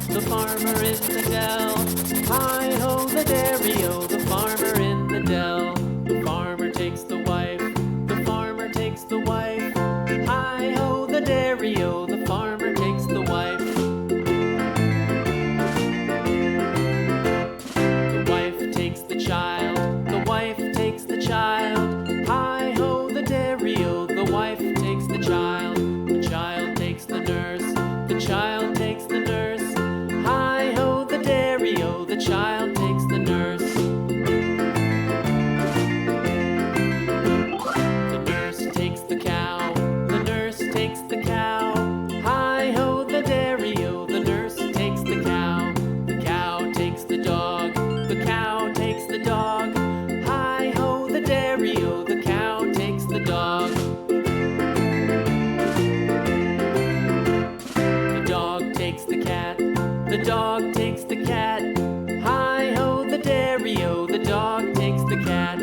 The farmer in the dell. Hi-ho, the dairy-o, the farmer in the dell. The farmer takes the wife, the farmer takes the wife. Hi-ho, the dairy-o, the farmer takes the wife. The wife takes the child, the wife takes the child. Hi-ho, the dairy-o, the wife takes the child. The child takes the nurse, the child takes the nurse. Hi-ho, the dairy-o, the child takes the nurse. The nurse takes the cow, the nurse takes the cow. Hi-ho, the dairy-o, the nurse takes the cow. The cow takes the dog, the cow takes the dog. Hi-ho, the dairy-o, the cow takes the dog. The dog takes the cat, the dog takes the cat. Hi-ho, the dairy-o, the dog takes the cat.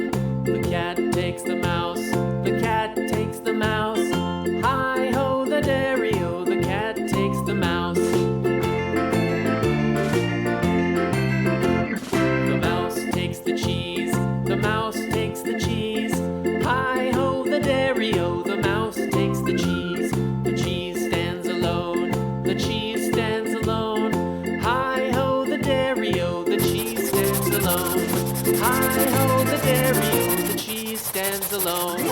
The cat takes the mouse, the cat takes the mouse. Hi-ho, the dairy-o, the cat takes the mouse. The mouse takes the cheese, the mouse takes the cheese. Hi-ho, the dairy-o, the mouse takes the cheese. The cheese stands alone, the cheese stands alone. Hi-ho, the dairy-o, the cheese stands alone. Hi-ho, the dairy-o, the cheese stands alone.